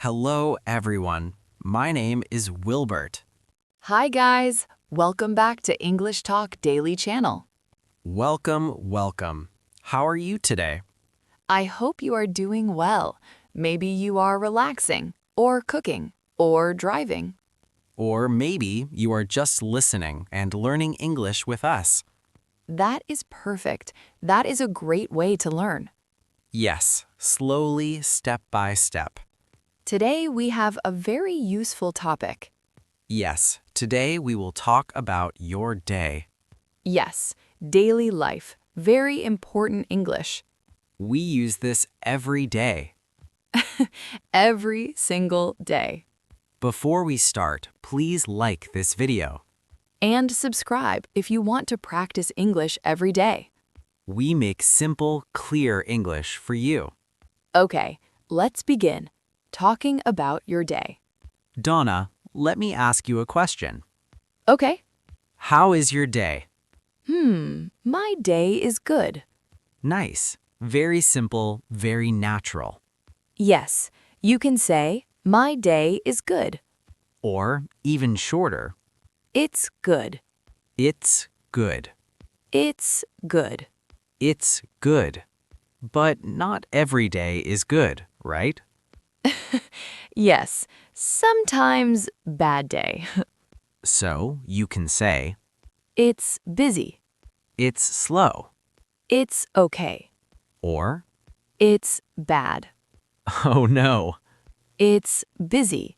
Hello, everyone. My name is Wilbert. Hi guys, welcome back to English Talk Daily Channel. Welcome. How are you today? I hope you are doing well. Maybe you are relaxing, or cooking, or driving. Or maybe you are just listening and learning English with us. That is perfect. That is a great way to learn. Yes, slowly, step by step. Today we have a very useful topic. Yes, today we will talk about your day. Yes, daily life. Very important English. We use this every day. Every single day. Before we start, please like this video. And subscribe if you want to practice English every day. We make simple, clear English for you. Okay, let's begin. Talking about your day. Donna, let me ask you a question. Okay. How is your day? My day is good. Nice. Very simple, very natural. Yes, you can say, my day is good. Or, even shorter, It's good. it's good. It's good. It's good. But not every day is good, right? Yes, sometimes bad day. So, you can say, It's busy. it's slow. It's okay. Or, It's bad. oh no. It's busy.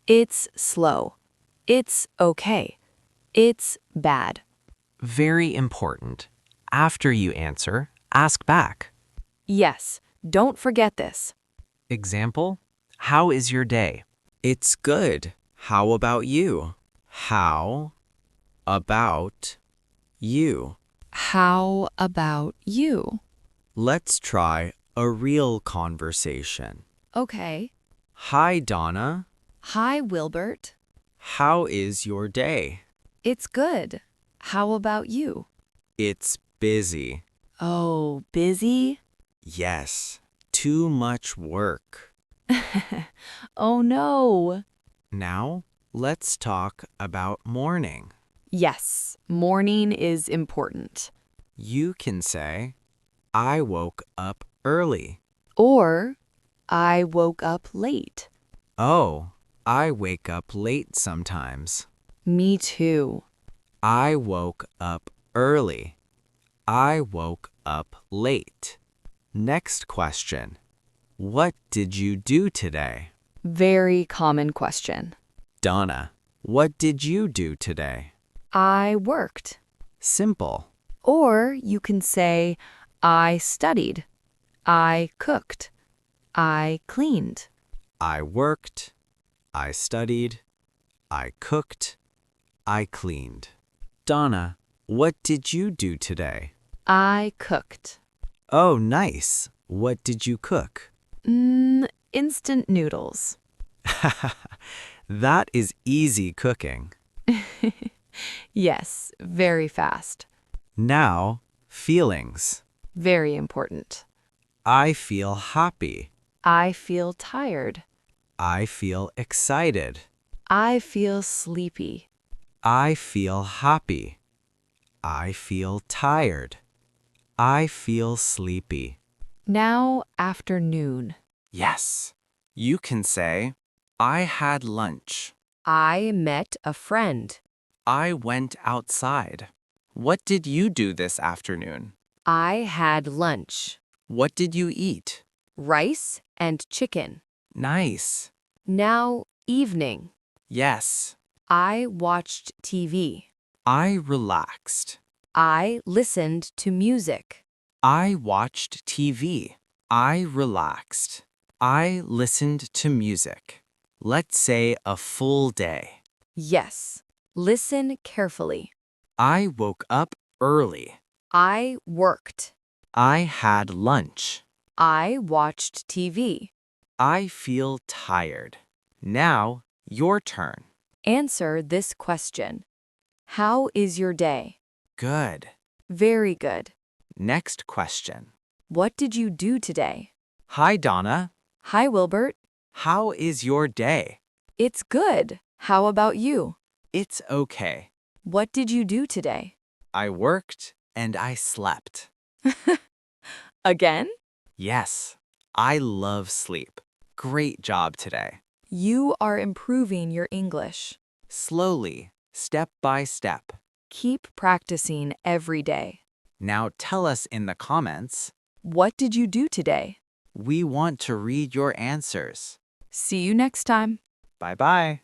It's slow. It's okay. It's bad. Very important. After you answer, ask back. Yes, don't forget this. Example, how is your day? It's good. How about you? How about you? How about you? Let's try a real conversation. Okay. Hi, Donna. Hi, Wilbert. How is your day? It's good. How about you? It's busy. Oh, busy? Yes, too much work. Oh no. Now, let's talk about morning. Yes, morning is important. You can say, I woke up early. Or, I woke up late. Oh, I wake up late sometimes. Me too. I woke up early. I woke up late. Next question. What did you do today? Very common question. Donna, what did you do today? I worked. Simple. Or you can say, I studied. I cooked. I cleaned. I worked. I studied. I cooked. I cleaned. Donna, what did you do today? I cooked. Oh, nice. What did you cook? Instant noodles. That is easy cooking. Yes, very fast. Now, feelings. Very important. I feel happy. I feel tired. I feel excited. I feel sleepy. I feel happy. I feel tired. I feel sleepy. Now, afternoon. Yes. You can say, I had lunch. I met a friend. I went outside. What did you do this afternoon? I had lunch. What did you eat? Rice and chicken. Nice. Now, evening. Yes. I watched TV. I relaxed. I listened to music. I watched TV. I relaxed. I listened to music. Let's say a full day. Yes. Listen carefully. I woke up early. I worked. I had lunch. I watched TV. I feel tired. Now, your turn. Answer this question. How is your day? Good. Very good. Next question. What did you do today? Hi, Donna. Hi, Wilbert. How is your day? It's good. How about you? It's okay. What did you do today? I worked and I slept. Again? Yes, I love sleep. Great job today. You are improving your English. Slowly, step by step. Keep practicing every day. Now tell us in the comments. What did you do today? We want to read your answers. See you next time. Bye bye.